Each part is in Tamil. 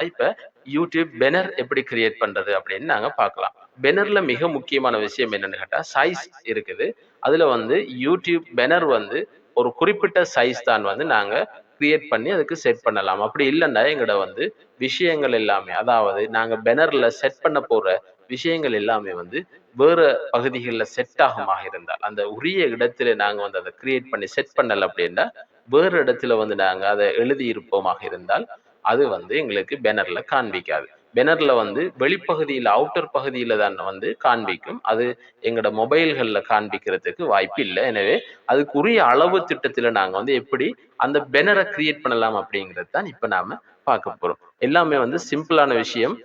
பார்த்தோம்னா இப்போ யூடியூப் பெனர் எப்படி கிரியேட் பண்றது அப்படின்னு நாங்க பார்க்கலாம். பெனர்ல மிக முக்கியமான விஷயம் என்னன்னு கேட்டா சைஸ் இருக்குது. அதுல வந்து யூடியூப் பெனர் வந்து ஒரு குறிப்பிட்ட சைஸ் தான் வந்து நாங்க கிரியேட் பண்ணி அதுக்கு செட் பண்ணலாம். அப்படி இல்லைன்னா எங்கட வந்து விஷயங்கள் எல்லாமே, அதாவது நாங்க பெனர்ல செட் பண்ண போற விஷயங்கள் எல்லாமே வந்து வேற பகுதிகளில் செட் ஆகுமாக இருந்தால், அந்த உரிய இடத்துல நாங்க வந்து அதை கிரியேட் பண்ணி செட் பண்ணல அப்படின்னா வேறு இடத்துல வந்து நாங்க அதை எழுதி இருப்போமாக இருந்தால் அது வந்து எங்களுக்கு பேனர்ல காண்பிக்காது. பேனர்ல வந்து வெளிப்பகுதியில் அவுட்டர் பகுதியில தான் வந்து காண்பிக்கும். அது எங்களோட மொபைல்கள்ல காண்பிக்கிறதுக்கு வாய்ப்பு இல்லை. எனவே அதுக்குரிய அளவு திட்டத்துல நாங்க வந்து எப்படி அந்த பேனரை கிரியேட் பண்ணலாம் அப்படிங்கிறது தான் இப்ப நாம பார்க்க போறோம். எல்லாமே வந்து சிம்பிளான விஷயம்.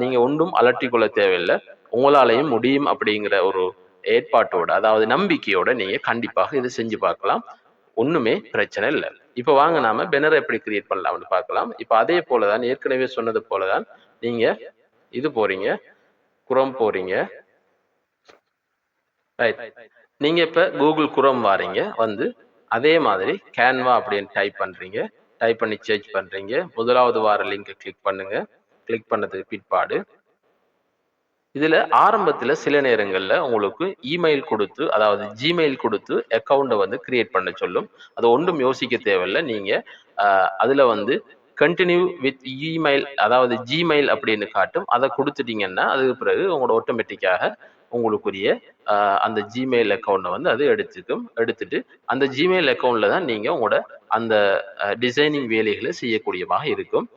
நீங்க ஒன்றும் அலட்டிக்கொள்ள தேவையில்லை. உங்களாலையும் முடியும் அப்படிங்கிற ஒரு ஏற்பாட்டோட, அதாவது நம்பிக்கையோட நீங்க கண்டிப்பாக இதை செஞ்சு பார்க்கலாம். ஒண்ணுமே பிரச்சனை இல்லை. இப்ப வாங்க நாம பெனரை எப்படி கிரியேட் பண்ணலாம்னு பார்க்கலாம். இப்ப அதே போலதான் ஏற்கனவே சொன்னது போலதான் நீங்க இது போறீங்க, குரோம் போறீங்க, ரைட். நீங்க இப்ப கூகுள் குரோம் வாரீங்க, வந்து அதே மாதிரி கேன்வா அப்படின்னு டைப் பண்றீங்க. டைப் பண்ணி சர்ச் பண்றீங்க. முதலாவது வார லிங்கை கிளிக் பண்ணுங்க. கிளிக் பண்ணதுக்கு பிற்பாடு இதுல ஆரம்பத்துல சில நேரங்கள்ல உங்களுக்கு இமெயில் கொடுத்து, அதாவது ஜிமெயில் கொடுத்து அக்கௌண்ட்டை வந்து கிரியேட் பண்ண சொல்லும். அது ஒன்றும் யோசிக்க தேவையில்லை. நீங்க அதுல வந்து கண்டினியூ வித் இமெயில், அதாவது ஜிமெயில் அப்படின்னு காட்டும். அதை கொடுத்துட்டீங்கன்னா அதுக்கு பிறகு உங்களோட ஆட்டோமேட்டிக்காக உங்களுக்குரிய அந்த ஜிமெயில் அக்கௌண்ட்டை வந்து அது எடுத்துக்கும். எடுத்துட்டு அந்த ஜிமெயில் அக்கௌண்ட்ல தான் நீங்க உங்களோட அந்த டிசைனிங் வேலைகளை செய்யக்கூடியமாக இருக்கும்.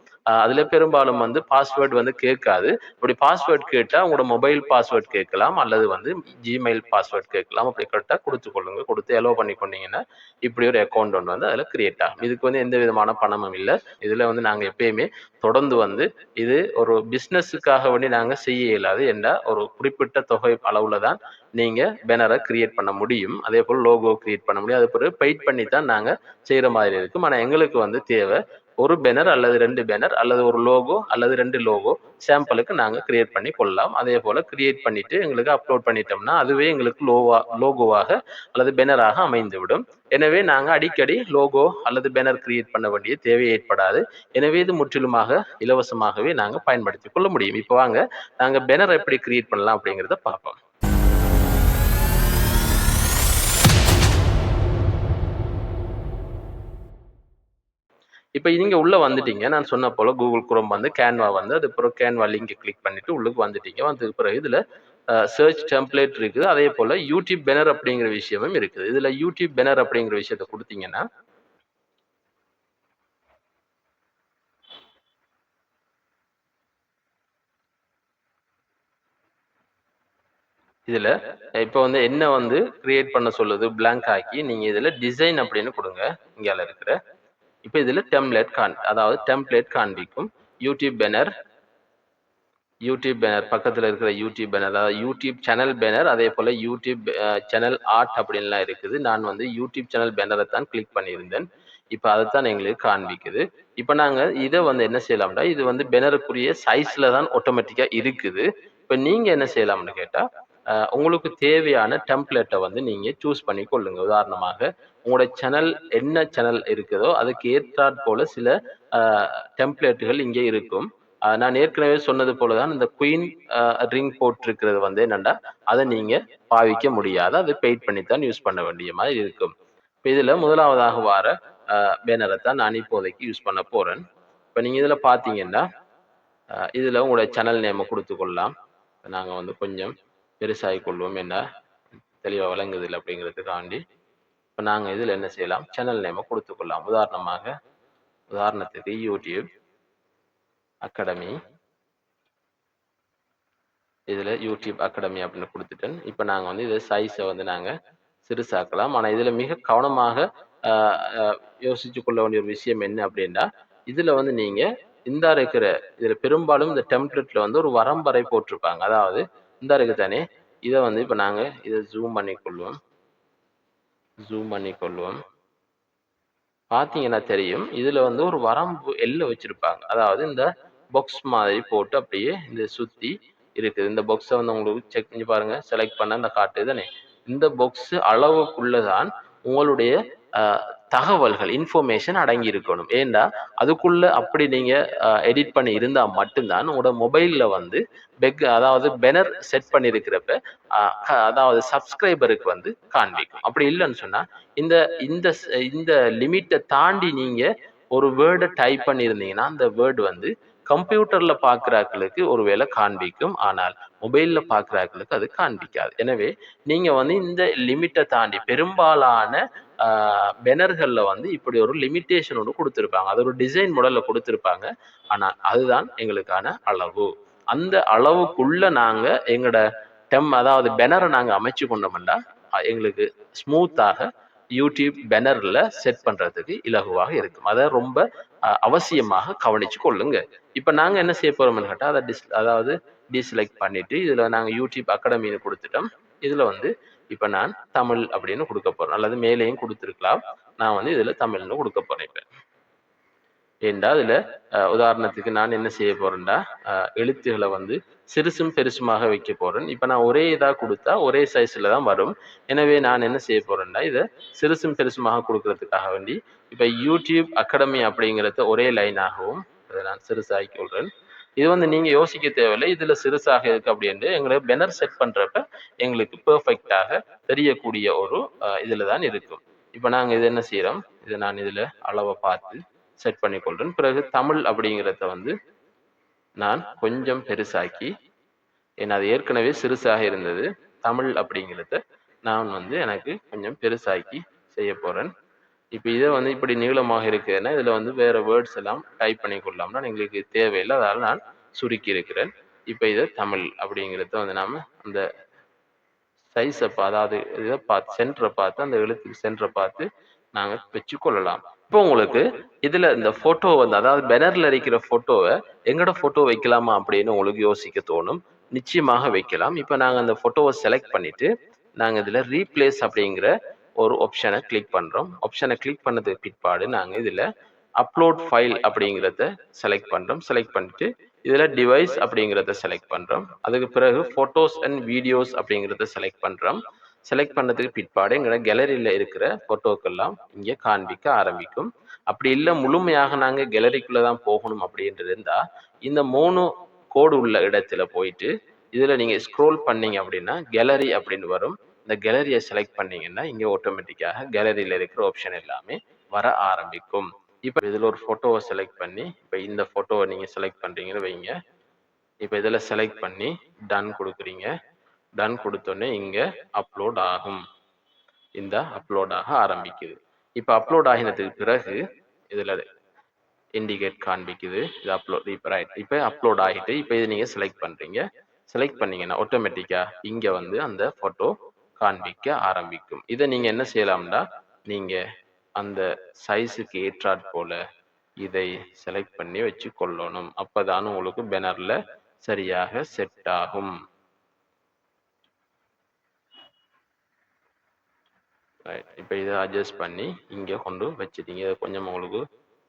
அதுல பெரும்பாலும் வந்து பாஸ்வேர்டு வந்து கேட்காது. அப்படி பாஸ்வேர்ட் கேட்டா உங்களோட மொபைல் பாஸ்வேர்ட் கேட்கலாம், அல்லது வந்து ஜிமெயில் பாஸ்வேர்ட் கேட்கலாம். அப்படி கரெக்டாக கொடுத்து கொள்ளுங்க. கொடுத்து எலோ பண்ணி கொண்டீங்கன்னா இப்படி ஒரு அக்கௌண்ட் ஒன்று வந்து அதில் கிரியேட் ஆகும். இதுக்கு வந்து எந்த விதமான பணமும் இல்லை. இதுல வந்து நாங்கள் எப்பயுமே தொடர்ந்து வந்து இது ஒரு பிஸ்னஸுக்காக வேண்டி நாங்கள் செய்ய இயலாது என்ற ஒரு குறிப்பிட்ட தொகை அளவுல தான் நீங்க பேனரை கிரியேட் பண்ண முடியும். அதே போல் லோகோ கிரியேட் பண்ண முடியும். அது பிறகு பெயிட் பண்ணி தான் நாங்க செய்யற மாதிரி இருக்கும். ஆனா எங்களுக்கு வந்து தேவை ஒரு பேனர் அல்லது 2 பேனர் அல்லது ஒரு லோகோ அல்லது 2 லோகோ சாம்பிளுக்கு நாங்க கிரியேட் பண்ணி கொள்ளலாம். அதே போல கிரியேட் பண்ணிட்டு எங்களுக்கு அப்லோட் பண்ணிட்டோம்னா அதுவே எங்களுக்கு லோகோவாக அல்லது பேனராக அமைந்து விடும். எனவே நாங்க அடிக்கடி லோகோ அல்லது பேனர் கிரியேட் பண்ண வேண்டிய தேவை ஏற்படாது. எனவே இது முற்றிலுமாக இலவசமாகவே நாங்க பயன்படுத்திக் கொள்ள முடியும். இப்போ வாங்க நாங்க பேனர் எப்படி கிரியேட் பண்ணலாம் அப்படிங்கிறத பார்ப்போம். இப்போ நீங்க உள்ள வந்துட்டீங்க. நான் சொன்ன போல கூகுள் குரோம் வந்து கேன்வா வந்து அது பிறகு கேன்வா லிங்க் கிளிக் பண்ணிட்டு உள்ளுக்கு வந்துட்டீங்க. வந்ததுக்கு பிறகு இதுல சர்ச் டெம்ப்ளேட் இருக்குது. அதே போல யூடியூப் பேனர் அப்படிங்கிற விஷயமும் இருக்குது. இதுல யூடியூப் பேனர் அப்படிங்கிற விஷயத்த கொடுத்தீங்கன்னா இதுல இப்போ வந்து என்ன வந்து கிரியேட் பண்ண சொல்லுது பிளாங்க் ஆக்கி நீங்க இதுல டிசைன் அப்படின்னு கொடுங்க. இங்கால இருக்கிற இப்போ இதுல அதாவது டெம்ப்ளேட் காண்பிக்கும். யூடியூப் பேனர், யூடியூப் பேனர் பக்கத்துல இருக்கிற யூடியூப் பேனர், அதாவது யூடியூப் சேனல் பேனர், அதே போல யூடியூப் சேனல் ஆர்ட் அப்படின்லாம் இருக்குது. நான் வந்து யூடியூப் சேனல் பேனரை தான் கிளிக் பண்ணியிருந்தேன். இப்போ அதைத்தான் எங்களுக்கு காண்பிக்குது. இப்போ நாங்க இதை வந்து என்ன செய்யலாம்னா இது வந்து பேனருக்குரிய சைஸ்ல தான் ஆட்டோமேட்டிக்கா இருக்குது. இப்போ நீங்க என்ன செய்யலாம்னு கேட்டா உங்களுக்கு தேவையான டெம்ப்ளேட்டை வந்து நீங்க சூஸ் பண்ணி கொள்ளுங்க. உதாரணமாக உங்களோட சேனல் என்ன சேனல் இருக்குதோ அதுக்கு ஏற்றாற் போல சில டெம்ப்ளேட்டுகள் இங்கே இருக்கும். நான் ஏற்கனவே சொன்னது போலதான் இந்த குயின் ரிங் போட்டிருக்கிறது வந்து என்னன்னா அதை நீங்க பாவிக்க முடியாது. அது பெயிட் பண்ணித்தான் யூஸ் பண்ண வேண்டிய மாதிரி இருக்கும். இப்போ இதுல முதலாவதாக வார பேனரை தான் நான் இப்போதைக்கு யூஸ் பண்ண போறேன். இப்போ நீங்க இதுல பாத்தீங்கன்னா இதுல உங்களோட சேனல் நேமை கொடுத்து கொள்ளலாம். நாங்க வந்து கொஞ்சம் பெருசாகி கொள்வோம், என்ன தெளிவாக விளங்குது இல்லை அப்படிங்கிறதுக்காண்டி. இப்போ நாங்கள் இதில் என்ன செய்யலாம், சேனல் நேமை கொடுத்துக்கொள்ளலாம். உதாரணத்துக்கு யூடியூப் அகாடமி. இதில் யூடியூப் அகாடமி அப்படின்னு கொடுத்துட்டேன். இப்போ நாங்கள் வந்து இதை சைஸை வந்து நாங்கள் சிறுசாக்கலாம். ஆனால் இதில் மிக கவனமாக யோசிச்சு கொள்ள வேண்டிய ஒரு விஷயம் என்ன அப்படின்னா இதில் வந்து நீங்கள் இந்த இருக்கிற இதில் பெரும்பாலும் இந்த டெம்ப்ளேட்ல வந்து ஒரு வரம்பறை போட்டிருப்பாங்க. அதாவது இந்த இருக்கு தானே, இதை வந்து இப்போ நாங்கள் இதை ஜூம் பண்ணிக்கொள்வோம். பார்த்தீங்கன்னா தெரியும் இதுல வந்து ஒரு வரம்பு எல்லை வச்சிருப்பாங்க. அதாவது இந்த பாக்ஸ் மாதிரி போட்டு அப்படியே இந்த சுத்தி இருக்குது. இந்த பாக்ஸை வந்து உங்களுக்கு செக் பண்ணி பாருங்க. செலக்ட் பண்ண அந்த காட்டு தானே, இந்த பாக்ஸ் அளவுக்குள்ளதான் உங்களுடைய தகவல்கள் இன்ஃபர்மேஷன் அடங்கி இருக்கணும். ஏண்டா அதுக்குள்ள அப்படி நீங்க எடிட் பண்ணி இருந்தா மட்டும்தான் உங்களோட மொபைல்ல வந்து அதாவது பெனர் செட் பண்ணியிருக்கிறப்ப அதாவது சப்ஸ்கிரைபருக்கு வந்து காண்பிக்கும். அப்படி இல்லைன்னு சொன்னா இந்த இந்த இந்த லிமிட்டை தாண்டி நீங்க ஒரு வேர்டை டைப் பண்ணியிருந்தீங்கன்னா அந்த வேர்டு வந்து கம்ப்யூட்டர்ல பார்க்குறாக்களுக்கு ஒருவேளை காண்பிக்கும், ஆனால் மொபைல்ல பார்க்குறாக்களுக்கு அது காண்பிக்காது. எனவே நீங்க வந்து இந்த லிமிட்டை தாண்டி பெரும்பாலான பெனர்கள்ல வந்து இப்படி ஒரு லிமிட்டேஷன் ஒன்று கொடுத்துருப்பாங்க. அது ஒரு டிசைன் மாடல்ல கொடுத்துருப்பாங்க. ஆனா அதுதான் எங்களுக்கான அளவு. அந்த அளவுக்குள்ள நாங்க எங்களோட அதாவது பெனரை நாங்க அமைச்சு கொண்டோம்னா எங்களுக்கு ஸ்மூத்தாக யூடியூப் பெனர்ல செட் பண்றதுக்கு இலகுவாக இருக்கும். அதை ரொம்ப அவசியமாக கவனிச்சு கொள்ளுங்க. இப்ப நாங்க என்ன செய்ய போறோம்னு கேட்டா அதை அதாவது டிஸ்லைக் பண்ணிட்டு இதுல நாங்க யூடியூப் அகாடமின்னு கொடுத்துட்டோம். இதுல வந்து இப்ப நான் தமிழ் அப்படின்னு கொடுக்க போறேன், அல்லது மேலேயும் கொடுத்துருக்கலாம். நான் வந்து இதுல தமிழ்னு கொடுக்க போறேன். இப்ப ஏண்டா இதுல உதாரணத்துக்கு நான் என்ன செய்ய போறேன்டா எழுத்துக்களை வந்து சிறுசும் பெருசுமாக வைக்க போறேன். இப்ப நான் ஒரே இதா கொடுத்தா ஒரே சைஸ்ல தான் வரும். எனவே நான் என்ன செய்ய போறேன்டா இதை சிறுசும் பெருசுமாக கொடுக்கறதுக்காக வேண்டி இப்ப யூடியூப் அகாடமி அப்படிங்கிறத ஒரே லைனாகவும் அதை நான் சிறுசாக்கி கொள்றேன். இது வந்து நீங்க யோசிக்க தேவையில்லை, இதுல சிறுசாக இருக்கு அப்படின்ட்டு எங்களுக்கு பெனர் செட் பண்றப்ப எங்களுக்கு பெர்ஃபெக்டாக தெரியக்கூடிய ஒரு இதுல தான் இருக்கும். இப்ப நாங்க இது என்ன செய்யறோம், இதை நான் இதுல அளவை பார்த்து செட் பண்ணி கொள்றேன். பிறகு தமிழ் அப்படிங்கிறத வந்து நான் கொஞ்சம் பெருசாக்கி, ஏன்னா அது ஏற்கனவே சிறுசாக இருந்தது, தமிழ் அப்படிங்கிறத நான் வந்து எனக்கு கொஞ்சம் பெருசாக்கி செய்ய போறேன். இப்போ இதை வந்து இப்படி நீளமாக இருக்குதுன்னா இதுல வந்து வேற வேர்ட்ஸ் எல்லாம் டைப் பண்ணி கொள்ளலாம்னா எங்களுக்கு தேவையில்லை, அதனால நான் சுருக்கி இருக்கிறேன். இப்போ இதை தமிழ் அப்படிங்கிறத வந்து நாம அந்த சைஸை அதாவது இதை பார்த்து சென்டரை பார்த்து அந்த எழுத்துக்கு சென்டரை பார்த்து நாங்க வச்சு கொள்ளலாம். இப்போ உங்களுக்கு இதுல இந்த போட்டோ வந்து அதாவது பேனர்ல இருக்கிற போட்டோவை எங்கட போட்டோ வைக்கலாமா அப்படின்னு உங்களுக்கு யோசிக்க தோணும். நிச்சயமாக வைக்கலாம். இப்போ நாங்க அந்த போட்டோவை செலக்ட் பண்ணிட்டு நாங்க இதுல ரீப்ளேஸ் அப்படிங்கிற ஒரு ஆப்ஷனை கிளிக் பண்றோம். ஆப்ஷனை கிளிக் பண்ணதுக்கு பிற்பாடு நாங்க இதுல அப்லோட் ஃபைல் அப்படிங்கிறத செலக்ட் பண்றோம். செலக்ட் பண்ணிட்டு இதுல டிவைஸ் அப்படிங்கிறத செலக்ட் பண்றோம். அதுக்கு பிறகு போட்டோஸ் அண்ட் வீடியோஸ் அப்படிங்கிறத செலக்ட் பண்றோம். செலக்ட் பண்ணதுக்கு பிற்பாடு எங்களோட கேலரியில இருக்கிற போட்டோக்கெல்லாம் இங்கே காண்பிக்க ஆரம்பிக்கும். அப்படி இல்லை முழுமையாக நாங்க கேலரிக்குள்ளதான் போகணும் அப்படின்றது இருந்தா இந்த 3 கோடு உள்ள இடத்துல போயிட்டு இதுல நீங்க ஸ்க்ரோல் பண்ணீங்க அப்படின்னா கேலரி அப்படின்னு வரும். இந்த கேலரியை செலக்ட் பண்ணீங்கன்னா இங்க ஆட்டோமேட்டிக்காக கேலரியில இருக்கிற ஆப்ஷன் எல்லாமே வர ஆரம்பிக்கும். இப்போ இதுல ஒரு போட்டோவை செலக்ட் பண்ணி இப்போ இந்த போட்டோவை நீங்க செலக்ட் பண்றீங்கன்னு வைங்க. இப்போ இதுல செலக்ட் பண்ணி டன் கொடுக்குறீங்க. டன் கொடுத்தோடனே இங்க அப்லோட் ஆகும். இந்த அப்லோட் ஆக ஆரம்பிக்குது. இப்போ அப்லோட் ஆகினதுக்கு பிறகு இதுல இண்டிகேட் காண்பிக்குது. இது அப்லோட் இப்போ ரைட். இப்போ அப்லோட் ஆகிட்டு இப்போ இது நீங்க செலக்ட் பண்றீங்க. செலக்ட் பண்ணீங்கன்னா ஆட்டோமேட்டிக்கா இங்க வந்து அந்த போட்டோ காண்பிக்க ஆரம்பிக்கும். இதை நீங்க என்ன செய்யலாம்னா நீங்க அந்த சைஸுக்கு ஏற்றாற் போல இதை செலக்ட் பண்ணி வச்சு கொள்ளணும். அப்பதான் உங்களுக்கு பேனர்ல சரியாக செட் ஆகும். இப்போ இதை அட்ஜஸ்ட் பண்ணி இங்கே கொண்டு வச்சுட்டீங்க. இதை கொஞ்சம் உங்களுக்கு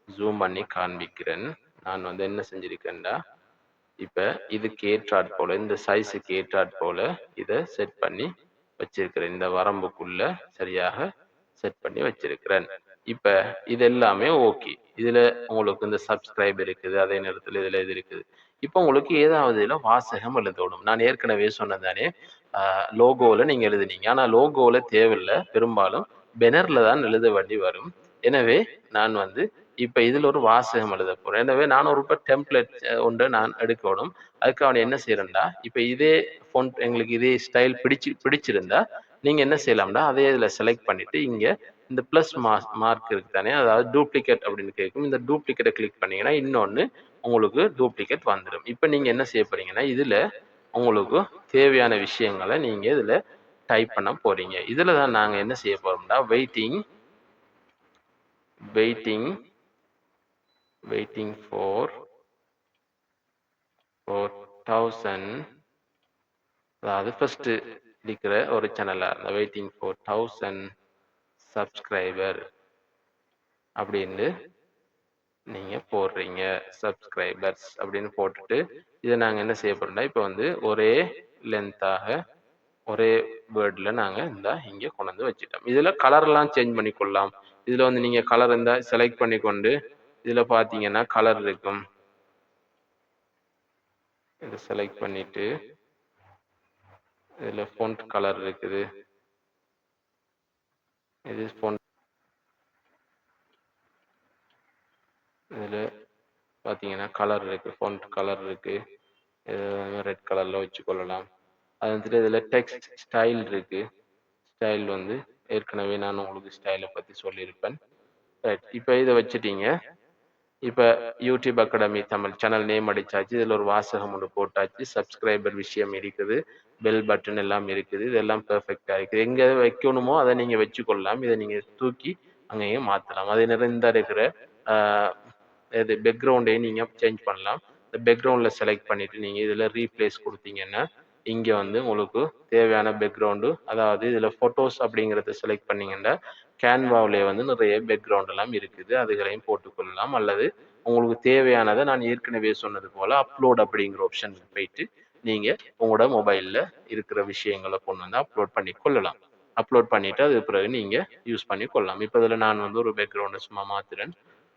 ஜூம் பண்ணி காண்பிக்கிறேன். நான் வந்து என்ன செஞ்சிருக்கேன்டா இப்போ இதுக்கு ஏற்றாற் போல இந்த சைஸுக்கு ஏற்றாற் போல இதை செட் பண்ணி வச்சிருக்கிறேன். இந்த வரம்புக்குள்ள சரியாக செட் பண்ணி வச்சிருக்கிறேன். இப்ப இது எல்லாமே ஓகே. இதுல உங்களுக்கு இந்த சப்ஸ்கிரைப் இருக்குது, அதே நேரத்துல இதுல இது இருக்குது. இப்போ உங்களுக்கு ஏதாவது இதுல வாசகம் எழுதணும். நான் ஏற்கனவே சொன்னதானே லோகோல நீங்க எழுதுனீங்க, ஆனா லோகோல தேவையில்லை, பெரும்பாலும் பெனர்ல தான் எழுத வேண்டி வரும். எனவே நான் வந்து இப்ப இதுல ஒரு வாசகம் எழுத போறேன். எனவே நான் ஒரு டெம்ப்ளேட் ஒன்றை நான் எடுக்கணும். அதுக்கு அவன் என்ன செய்யறேன்டா இப்ப இதே ஃபோன்ட் எங்களுக்கு இதே ஸ்டைல் பிடிச்சிருந்தா நீங்க என்ன செய்யலாம்டா அதே இதுல செலக்ட் பண்ணிட்டு இங்க இந்த பிளஸ் மார்க் இருக்கு தானே, அதாவது டூப்ளிகேட் அப்படின்னு கேட்கும். இந்த டூப்ளிகேட்டை கிளிக் பண்ணீங்கன்னா இன்னொன்னு உங்களுக்கு டூப்ளிகேட் வந்துடும். இப்ப நீங்க என்ன செய்ய போறீங்கன்னா இதுல உங்களுக்கு தேவையான விஷயங்களை நீங்க இதுல டைப் பண்ண போறீங்க. இதுல தான் நாங்க என்ன செய்ய போறோம்னா வெயிட்டிங் ஃபார் 1000, அதாவது ஃபர்ஸ்ட் இருக்கிற ஒரு சேனல்ல அந்த வெயிட்டிங் ஃபார் 1000 சப்ஸ்கிரைபர் அப்படின்னு நீங்க போடுறீங்க. சப்ஸ்கிரைபர்ஸ் அப்படின்னு போட்டுட்டு இதை நாங்க என்ன செய்ய போறோம்னா இப்போ வந்து ஒரே லென்த்தாக ஒரே வேர்ட்ல நாங்க இந்த இங்க கொண்டு வந்து வச்சுட்டோம். இதுல கலர்லாம் சேஞ்ச் பண்ணி கொள்ளலாம். இதில் வந்து நீங்கள் கலர் இருந்தால் செலக்ட் பண்ணி கொண்டு இதில் பார்த்தீங்கன்னா கலர் இருக்கும். இதை செலக்ட் பண்ணிட்டு இதில் ஃபோன்ட் கலர் இருக்குது. இது ஃபோன்ட் இதில் பார்த்தீங்கன்னா கலர் இருக்குது, ஃபோன்ட் கலர் இருக்குது. இது ரெட் கலரில் வச்சுக்கொள்ளலாம். அது வந்துட்டு இதில் டெக்ஸ்ட் ஸ்டைல் இருக்குது. ஸ்டைல் வந்து ஏற்கனவே நான் உங்களுக்கு ஸ்டைலை பற்றி சொல்லியிருப்பேன். ரைட், இப்போ இதை வச்சுட்டீங்க. இப்போ YouTube academy Tamil channel name அடிச்சாச்சு. இதில் ஒரு வாசகம் ஒன்று போட்டாச்சு. சப்ஸ்கிரைபர் விஷயம் இருக்குது, பெல் பட்டன் எல்லாம் இருக்குது. இதெல்லாம் பெர்ஃபெக்டாக இருக்குது. எங்கே வைக்கணுமோ அதை நீங்கள் வச்சுக்கொள்ளலாம். இதை நீங்கள் தூக்கி அங்கேயும் மாற்றலாம். அதே நேரம் இந்த இருக்கிற இது பேக்ரவுண்டையும் நீங்கள் சேஞ்ச் பண்ணலாம். இந்த பேக்ரவுண்டில் செலக்ட் பண்ணிவிட்டு நீங்கள் இதில் ரீப்ளேஸ் கொடுத்தீங்கன்னா இங்கே வந்து உங்களுக்கு தேவையான பேக்ரவுண்டு, அதாவது இதில் ஃபோட்டோஸ் அப்படிங்கிறத செலக்ட் பண்ணிங்கன்னா கேன்வாவிலே வந்து நிறைய பேக்ரவுண்ட் எல்லாம் இருக்குது. அதுகளையும் போட்டுக்கொள்ளலாம். அல்லது உங்களுக்கு தேவையானதை நான் ஏற்கனவே சொன்னது போல் அப்லோட் அப்படிங்கிற ஆப்ஷன் போயிட்டு நீங்கள் உங்களோட மொபைலில் இருக்கிற விஷயங்களை கொண்டு வந்து அப்லோட் பண்ணி கொள்ளலாம். அப்லோட் பண்ணிவிட்டு அது பிறகு நீங்கள் யூஸ் பண்ணி கொள்ளலாம். இப்போ இதில் நான் வந்து ஒரு பேக்ரவுண்டை சும்மா மாற்றுறேன்.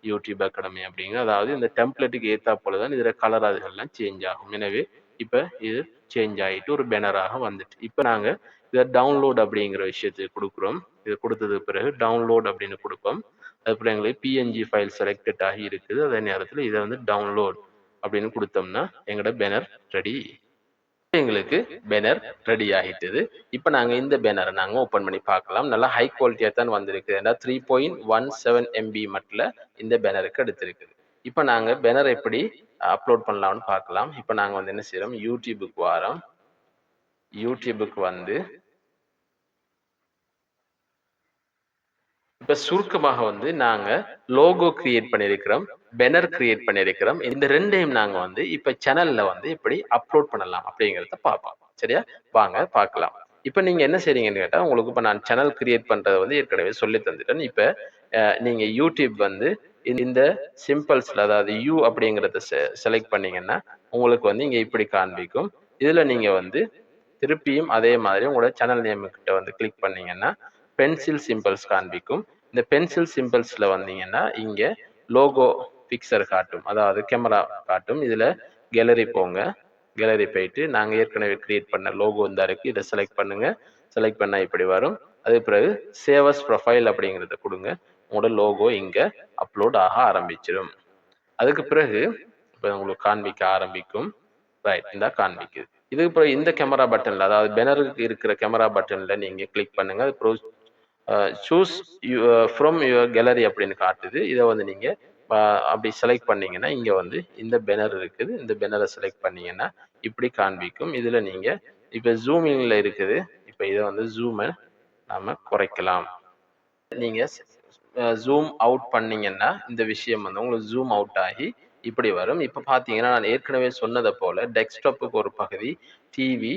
யூடியூப் அகாடமி அப்படிங்கிற, அதாவது இந்த டெம்ப்ளேட்டுக்கு ஏற்றா போல தான் இதில் கலர் அதுகள்லாம் சேஞ்ச் ஆகும். எனவே இப்போ இது சேஞ்ச் ஆகிட்டு ஒரு பேனராக வந்துட்டு இப்போ நாங்கள் இதை டவுன்லோட் அப்படிங்கிற விஷயத்துக்கு கொடுக்குறோம். இது கொடுத்தது பிறகு டவுன்லோட் அப்படின்னு கொடுப்போம். அதுக்கப்புறம் எங்களுக்கு பிஎன்ஜி ஃபைல் செலக்டட் ஆகி இருக்குது. அதே நேரத்தில் இதை வந்து டவுன்லோட் அப்படின்னு கொடுத்தோம்னா எங்களோட பேனர் ரெடி. எங்களுக்கு பேனர் ரெடி ஆகிட்டது. இப்போ நாங்கள் இந்த பேனரை நாங்கள் ஓப்பன் பண்ணி பார்க்கலாம். நல்லா ஹை குவாலிட்டியாக தான் வந்திருக்கு. ஏன்னா 3.17 MB மட்டும் இந்த பேனருக்கு எடுத்திருக்குது. இப்போ நாங்கள் பேனர் எப்படி அப்லோட் பண்ணலாம்னு பார்க்கலாம். இப்போ நாங்கள் வந்து என்ன செய்யறோம், யூடியூபுக்கு வரோம். யூடியூபுக்கு வந்து இப்ப சுருக்கமாக வந்து நாங்க லோகோ கிரியேட் பண்ணியிருக்கிறோம், பேனர் கிரியேட் பண்ணியிருக்கிறோம். இந்த ரெண்டையும் நாங்க வந்து இப்ப சேனல்ல வந்து எப்படி அப்லோட் பண்ணலாம் அப்படிங்கிறத பார்ப்போம். சரியா, வாங்க பார்க்கலாம். இப்ப நீங்க என்ன செய்றீங்கன்னு கேட்டா, உங்களுக்கு இப்ப நான் சேனல் கிரியேட் பண்றதை வந்து ஏற்கனவே சொல்லி தந்துட்டேன். இப்ப நீங்க யூடியூப் வந்து இந்த சிம்பிள்ஸ்ல, அதாவது யூ அப்படிங்கிறத செலக்ட் பண்ணீங்கன்னா உங்களுக்கு வந்து இங்க இப்படி காண்பிக்கும். இதுல நீங்க வந்து திருப்பியும் அதே மாதிரி உங்களோட சேனல் நேம் கிட்ட வந்து கிளிக் பண்ணீங்கன்னா பென்சில் சிம்பிள்ஸ் காண்பிக்கும். இந்த பென்சில் சிம்பிள்ஸ்ல வந்தீங்கன்னா இங்க லோகோ பிக்சர் காட்டும், அதாவது கேமரா காட்டும். இதுல கேலரி போங்க. கேலரி போயிட்டு நாங்க ஏற்கனவே கிரியேட் பண்ண லோகோ இந்த இருக்கு, இதை செலக்ட் பண்ணுங்க. செலக்ட் பண்ணா இப்படி வரும். அது பிறகு சேவஸ் ப்ரொஃபைல் அப்படிங்கிறத கொடுங்க. உங்களோட லோகோ இங்க அப்லோட் ஆக ஆரம்பிச்சிடும். அதுக்கு பிறகு இப்போ உங்களுக்கு காண்பிக்க ஆரம்பிக்கும். ரைட், இந்த காண்பிக்குது. இதுக்கு பிறகு இந்த கேமரா பட்டன்ல, அதாவது பேனருக்கு இருக்கிற கேமரா பட்டன்ல நீங்க கிளிக் பண்ணுங்க. அது சூஸ் ஃப்ரம் யுவர் கேலரி அப்படின்னு காட்டுது. இதை வந்து நீங்க அப்படி செலக்ட் பண்ணீங்கன்னா இங்க வந்து இந்த பேனர் இருக்குது. இந்த பேனரை செலக்ட் பண்ணீங்கன்னா இப்படி காண்பிக்கும். இதுல நீங்க இப்ப ஜூமிங்ல இருக்குது. இப்ப இதை வந்து ஜூமை நாம குறைக்கலாம். நீங்க ஜூம் அவுட் பண்ணீங்கன்னா இந்த விஷயம் வந்து உங்களுக்கு ஜூம் அவுட் ஆகி இப்படி வரும். இப்ப பாத்தீங்கன்னா நான் ஏற்கனவே சொன்னதை போல டெஸ்க்டாப்புக்கு ஒரு பகுதி, டிவி,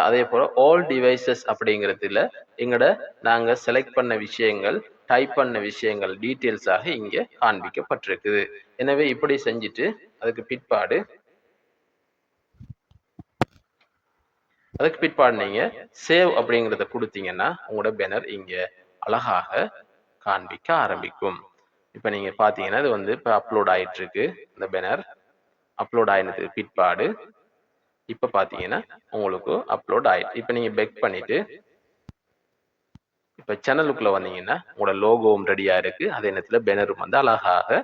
அதே போல ஆல் டிவைசஸ் அப்படிங்கிறதுல எங்கட நாங்க செலக்ட் பண்ண விஷயங்கள், டைப் பண்ண விஷயங்கள் டீட்டெயில்ஸாக இங்க காண்பிக்கப்பட்டிருக்குது. எனவே இப்படி செஞ்சுட்டு அதுக்கு பிற்பாடு நீங்க சேவ் அப்படிங்கிறத கொடுத்தீங்கன்னா உங்களோட பேனர் இங்க அழகாக காண்பிக்க ஆரம்பிக்கும். இப்ப நீங்க பாத்தீங்கன்னா இது வந்து இப்ப அப்லோட் ஆயிட்டு இருக்கு. இந்த பேனர் அப்லோட் ஆயினதுக்கு பிற்பாடு இப்ப பாத்தீங்கன்னா உங்களுக்கு அப்லோட் ஆயிட்டு, இப்ப நீங்க பேக் பண்ணிட்டு இப்ப சேனலுக்குள்ள வந்தீங்கன்னா உங்களோட லோகோவும் ரெடியா இருக்கு. அதே நேரத்துல பேனரும் வந்து அழகாக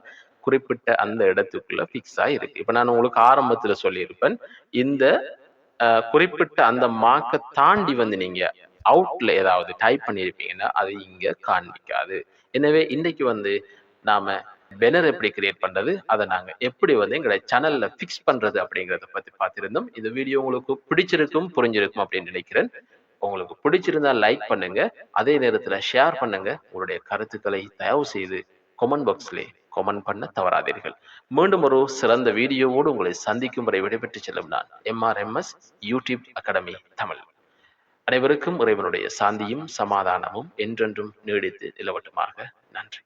குறிப்பிட்ட அந்த இடத்துக்குள்ள பிக்ஸ் ஆயிருக்கு. இப்ப நான் உங்களுக்கு ஆரம்பத்துல சொல்லியிருப்பேன், இந்த குறிப்பிட்ட அந்த மார்க்கை தாண்டி வந்து நீங்க அவுட்ல ஏதாவது டைப் பண்ணியிருப்பீங்கன்னா அது இங்க காண்பிக்காது. எனவே இன்னைக்கு வந்து நாம பேனர் எப்படி கிரியேட் பண்றது, அதை நாங்க எப்படி வந்து எங்களுடைய சேனல்ல பிக்ஸ் பண்றது அப்படிங்கறத பத்தி பார்த்திருந்தோம். இந்த வீடியோ உங்களுக்கு பிடிச்சிருக்கும், புரிஞ்சிருக்கும் அப்படின்னு நினைக்கிறேன். உங்களுக்கு பிடிச்சிருந்தா லைக் பண்ணுங்க, அதே நேரத்துல ஷேர் பண்ணுங்க. உங்களுடைய கருத்துக்களை தயவு செய்து கமெண்ட் பாக்ஸ்ல கமெண்ட் பண்ண தவறாதீர்கள். மீண்டும் ஒரு சிறந்த வீடியோவோடு உங்களை சந்திக்கும் வரை விடைபெற்று செல்லும் நான் MRMS யூடியூப் அகாடமி தமிழ். அனைவருக்கும் இறைவனுடைய சாந்தியும் சமாதானமும் என்றென்றும் நீடித்து நிலவட்டுமாக. நன்றி.